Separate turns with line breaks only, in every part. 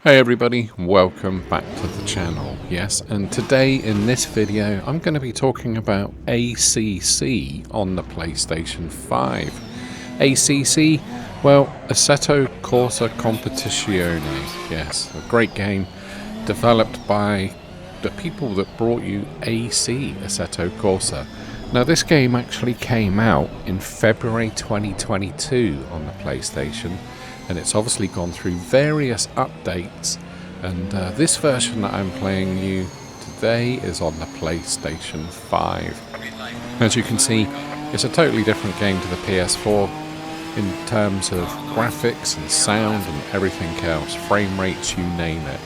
Hey everybody, welcome back to the channel. Yes, and today in this video I'm going to be talking about ACC on the PlayStation 5. ACC, well, Assetto Corsa Competizione. Yes, a great game developed by the people that brought you AC, Assetto Corsa. Now this game actually came out in February 2022 on the PlayStation, and it's obviously gone through various updates, and this version that I'm playing you today is on the PlayStation 5. As you can see, it's a totally different game to the PS4 in terms of graphics and sound and everything else, frame rates, you name it.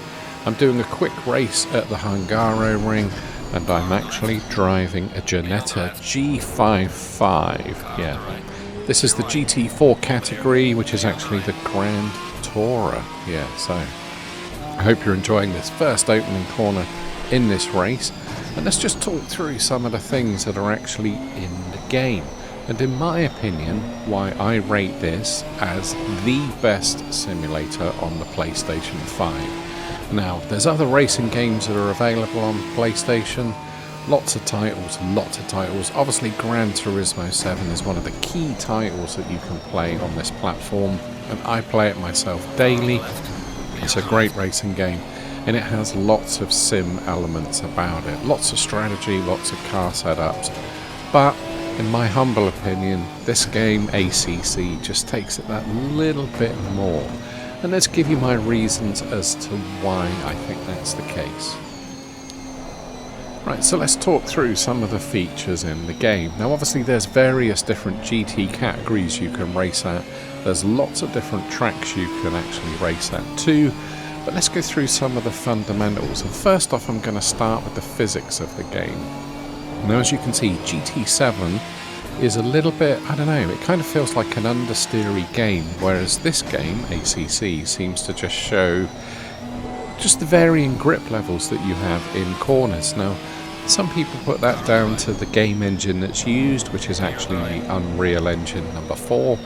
I'm doing a quick race at the Hungaroring, and I'm actually driving a Ginetta G55, yeah. This is the GT4 category, which is actually the Grand Tourer. Yeah, so I hope you're enjoying this first opening corner in this race. And let's just talk through some of the things that are actually in the game. And in my opinion, why I rate this as the best simulator on the PlayStation 5. Now, there's other racing games that are available on PlayStation. Lots of titles. Obviously, Gran Turismo 7 is one of the key titles that you can play on this platform, and I play it myself daily. It's a great racing game, and it has lots of sim elements about it. Lots of strategy, lots of car setups. But, in my humble opinion, this game, ACC, just takes it that little bit more. And let's give you my reasons as to why I think that's the case. Right, so let's talk through some of the features in the game. Now obviously there's various different GT categories you can race at. There's lots of different tracks you can actually race at too. But let's go through some of the fundamentals. And first off, I'm going to start with the physics of the game. Now as you can see, GT7 is a little bit, I don't know, it kind of feels like an understeery game, whereas this game, ACC, seems to just show just the varying grip levels that you have in corners. Now, some people put that down to the game engine that's used, which is actually the Unreal Engine number 4,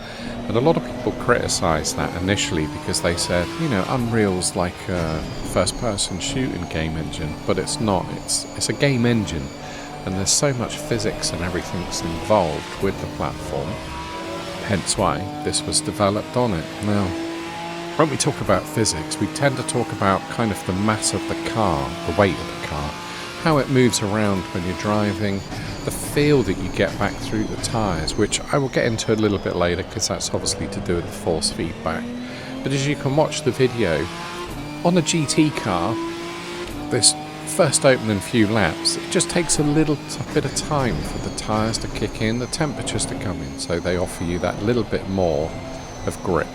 and a lot of people criticised that initially because they said, you know, Unreal's like a first-person shooting game engine, but it's not. It's a game engine, and there's so much physics and everything that's involved with the platform, hence why this was developed on it. Now, when we talk about physics, we tend to talk about kind of the mass of the car, the weight of the car, how it moves around when you're driving, the feel that you get back through the tyres, which I will get into a little bit later because that's obviously to do with the force feedback. But as you can watch the video, on a GT car, this first opening few laps, it just takes a little bit of time for the tyres to kick in, the temperatures to come in, so they offer you that little bit more of grip.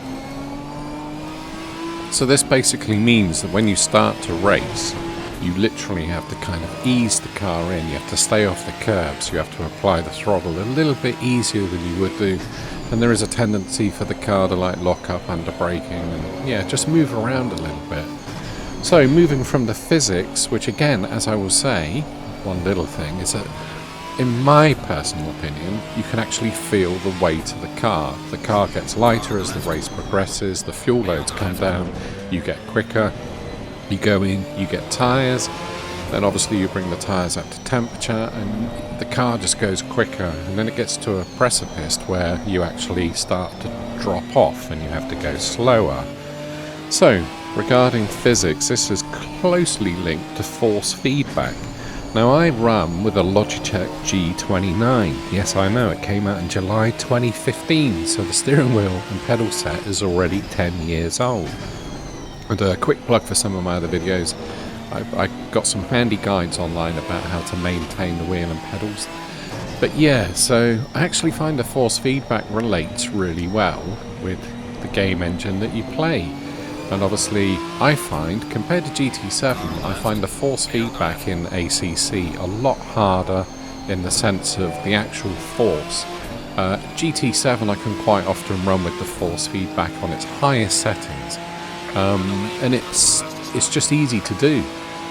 So this basically means that when you start to race, you literally have to kind of ease the car in. You have to stay off the curbs. You have to apply the throttle a little bit easier than you would do. And there is a tendency for the car to like lock up under braking and yeah, just move around a little bit. So moving from the physics, which again, as I will say, one little thing is that in my personal opinion, you can actually feel the weight of the car. The car gets lighter as the race progresses, the fuel loads come down, you get quicker, you go in, you get tyres, then obviously you bring the tyres up to temperature and the car just goes quicker, and then it gets to a precipice where you actually start to drop off and you have to go slower. So, regarding physics, this is closely linked to force feedback. Now I run with a Logitech G29. Yes, I know, it came out in July 2015, so the steering wheel and pedal set is already 10 years old. And a quick plug for some of my other videos, I got some handy guides online about how to maintain the wheel and pedals. But yeah, so I actually find the force feedback relates really well with the game engine that you play. And obviously, I find, compared to GT7, I find the force feedback in ACC a lot harder in the sense of the actual force. GT7 I can quite often run with the force feedback on its highest settings, and it's just easy to do.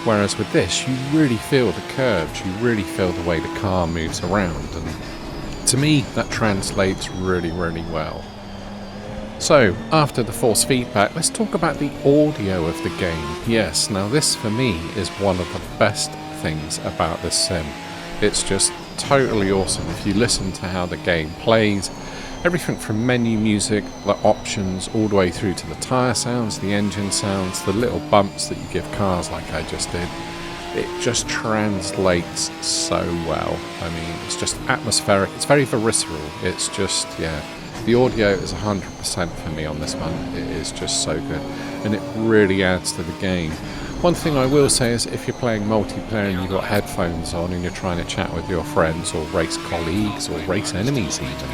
Whereas with this, you really feel the curves, you really feel the way the car moves around, and to me, that translates really, really well. So, after the force feedback, let's talk about the audio of the game. Yes, now this for me is one of the best things about this sim. It's just totally awesome if you listen to how the game plays. Everything from menu music, the options, all the way through to the tyre sounds, the engine sounds, the little bumps that you give cars like I just did. It just translates so well. I mean, it's just atmospheric, it's very visceral, it's just, yeah. The audio is 100% for me on this one. It is just so good, and it really adds to the game. One thing I will say is if you're playing multiplayer and you've got headphones on and you're trying to chat with your friends or race colleagues or race enemies even,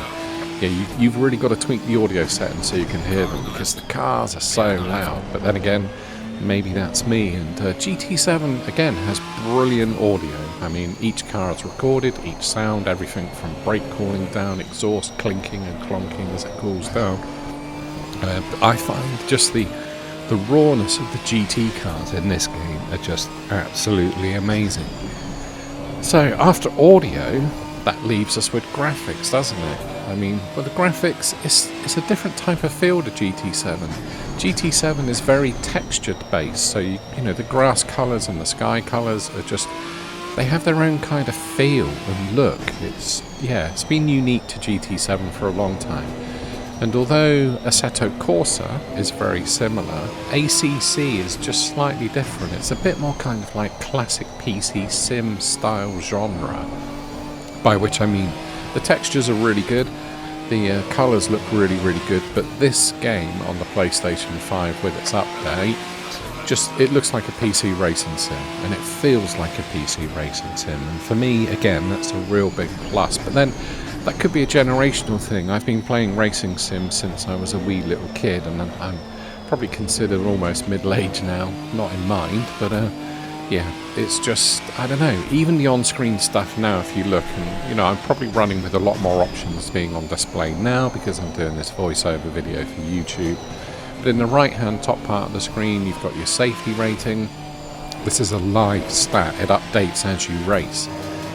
yeah, you've really got to tweak the audio setting so you can hear them, because the cars are so loud. But then again, maybe that's me. And GT7 again has brilliant audio. I mean, each car is recorded, each sound, everything from brake cooling down, exhaust clinking and clonking as it cools down. I find just the rawness of the GT cars in this game are just absolutely amazing. So after audio, that leaves us with graphics, doesn't it? I mean, well, the graphics, it's a different type of feel to GT7. GT7 is very textured based, so you know, the grass colours and the sky colours are just, they have their own kind of feel and look. It's been unique to GT7 for a long time. And although Assetto Corsa is very similar, ACC is just slightly different. It's a bit more kind of like classic PC sim style genre, by which I mean the textures are really good, the colours look really, really good, but this game on the PlayStation 5 with its update, it looks like a PC racing sim, and it feels like a PC racing sim, and for me, again, that's a real big plus. But then, that could be a generational thing. I've been playing racing sims since I was a wee little kid, and I'm probably considered almost middle-aged now, not in mind, but yeah, it's just, I don't know, even the on-screen stuff now, if you look, and you know, I'm probably running with a lot more options being on display now because I'm doing this voiceover video for YouTube. But in the right-hand top part of the screen, you've got your safety rating. This is a live stat, it updates as you race.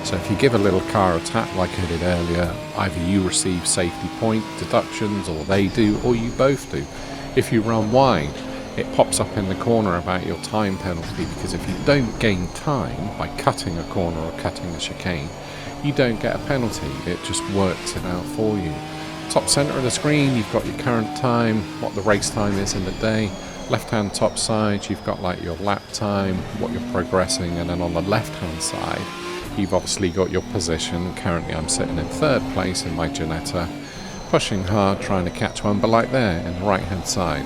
So if you give a little car a tap like I did earlier, either you receive safety point deductions, or they do, or you both do. If you run wide, it pops up in the corner about your time penalty, because if you don't gain time by cutting a corner or cutting a chicane, you don't get a penalty. It just works it out for you. Top center of the screen, you've got your current time, what the race time is in the day. Left hand top side, you've got like your lap time, what you're progressing, and then on the left hand side, you've obviously got your position. Currently I'm sitting in third place in my Ginetta, pushing hard, trying to catch one, but like there in the right hand side,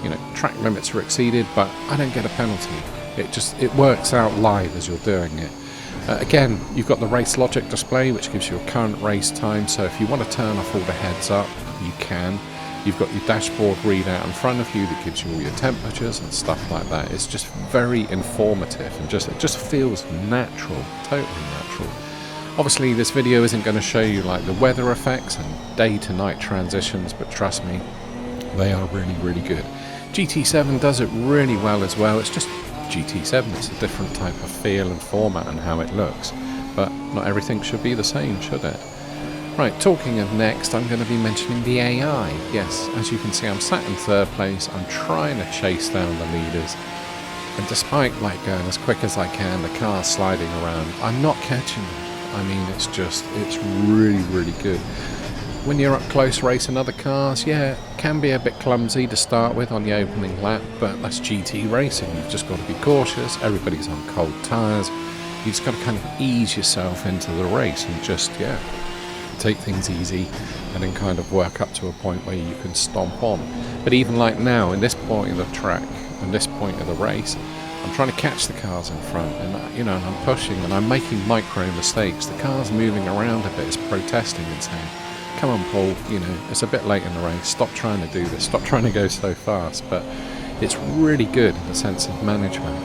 you know, track limits are exceeded, but I don't get a penalty. It works out live as you're doing it. Again, you've got the race logic display, which gives you a current race time, so if you want to turn off all the heads up, you can. You've got your dashboard readout in front of you that gives you all your temperatures and stuff like that. It's just very informative, and it just feels natural, totally natural. Obviously this video isn't going to show you like the weather effects and day to night transitions, but trust me, they are really, really good. GT7 does it really well as well. It's just GT7, it's a different type of feel and format and how it looks, but not everything should be the same, should it? Right, talking of next, I'm going to be mentioning the AI. Yes, as you can see, I'm sat in third place. I'm trying to chase down the leaders, and despite like going as quick as I can, the car's sliding around, I'm not catching them. I mean, it's really, really good. When you're up close racing other cars, yeah, it can be a bit clumsy to start with on the opening lap, but that's GT racing. You've just got to be cautious. Everybody's on cold tyres. You just got to kind of ease yourself into the race and just, yeah, take things easy, and then kind of work up to a point where you can stomp on. But even like now, in this point of the track, and this point of the race, I'm trying to catch the cars in front, and you know, and I'm pushing, and I'm making micro mistakes. The car's moving around a bit, it's protesting and saying, come on Paul, you know, it's a bit late in the race, stop trying to do this, stop trying to go so fast. But it's really good in the sense of management.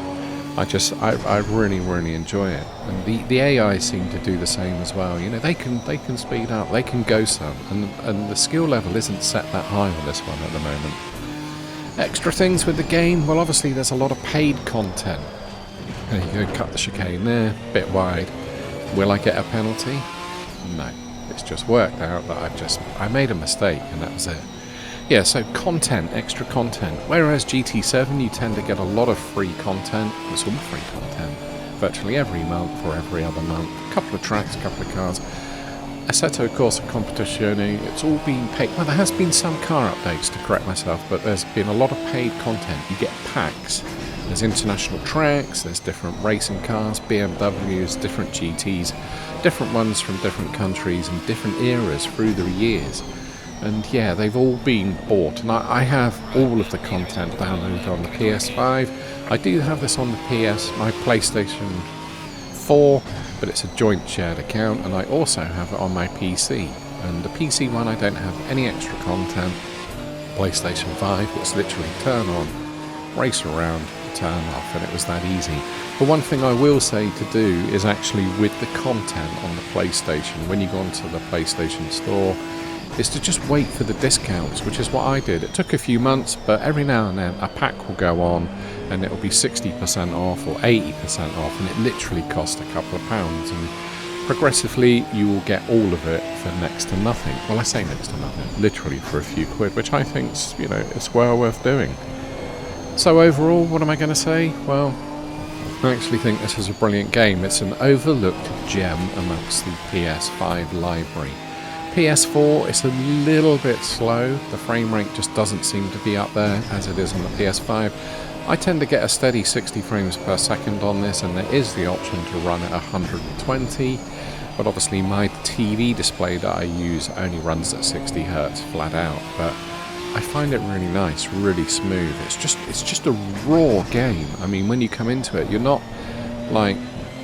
I really, really enjoy it. And the AI seem to do the same as well. You know, they can speed up, they can go some, and the skill level isn't set that high on this one at the moment. Extra things with the game, well obviously there's a lot of paid content. There you go, cut the chicane there, bit wide. Will I get a penalty? No. It's just worked out that I made a mistake, and that was it. Yeah, so content, extra content. Whereas GT7, you tend to get a lot of free content. It's all free content, virtually every month or every other month. A couple of tracks, a couple of cars. Assetto Corsa Competizione, it's all been paid. Well, there has been some car updates, to correct myself, but there's been a lot of paid content. You get packs. There's international tracks, there's different racing cars, BMWs, different GTs, different ones from different countries and different eras through the years. And yeah, they've all been bought, and I have all of the content downloaded on the PS5. I do have this on the my PlayStation 4, but it's a joint shared account, and I also have it on my PC. And the PC one, I don't have any extra content. PlayStation 5, it's literally turn on, race around, turn off, and it was that easy. But one thing I will say to do is actually with the content on the PlayStation, when you go onto the PlayStation Store, is to just wait for the discounts, which is what I did. It took a few months, but every now and then a pack will go on and it will be 60% off or 80% off, and it literally costs a couple of pounds, and progressively you will get all of it for next to nothing. Well, I say next to nothing, literally for a few quid, which I think's, you know, it's well worth doing. So overall, what am I going to say? Well, I actually think this is a brilliant game. It's an overlooked gem amongst the PS5 library. PS4, it's a little bit slow. The frame rate just doesn't seem to be up there as it is on the PS5. I tend to get a steady 60 frames per second on this, and there is the option to run at 120, but obviously my TV display that I use only runs at 60 Hz flat out, but I find it really nice, really smooth. It's just a raw game. I mean, when you come into it, you're not like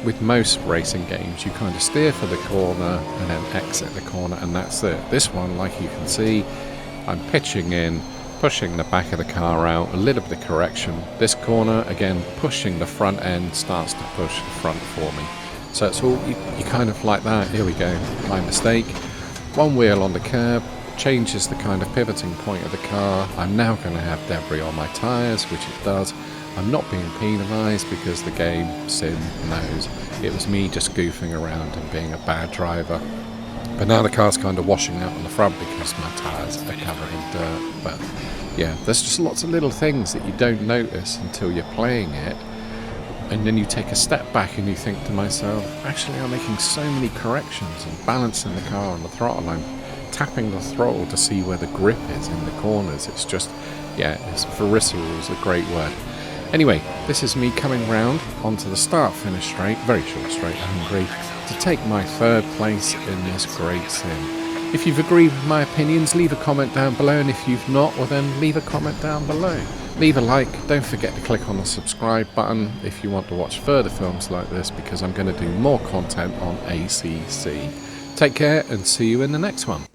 with most racing games, you kind of steer for the corner and then exit the corner, and that's it. This one, like you can see, I'm pitching in, pushing the back of the car out, a little bit of correction. This corner, again, pushing the front end starts to push the front for me. So it's all, you kind of like that. Here we go, my mistake. One wheel on the curb, changes the kind of pivoting point of the car. I'm now going to have debris on my tyres, which it does. I'm not being penalised because the game, sim, knows it was me just goofing around and being a bad driver. But now the car's kind of washing out on the front because my tyres are covered in dirt. But yeah, there's just lots of little things that you don't notice until you're playing it. And then you take a step back and you think to myself, actually I'm making so many corrections and balancing the car on the throttle. I'm tapping the throttle to see where the grip is in the corners. It's just, yeah, it's visceral is a great word. Anyway, this is me coming round onto the start-finish straight, very short straight, Hungary, to take my third place in this great sim. If you've agreed with my opinions, leave a comment down below, and if you've not, well then leave a comment down below. Leave a like, don't forget to click on the subscribe button if you want to watch further films like this, because I'm going to do more content on ACC. Take care and see you in the next one.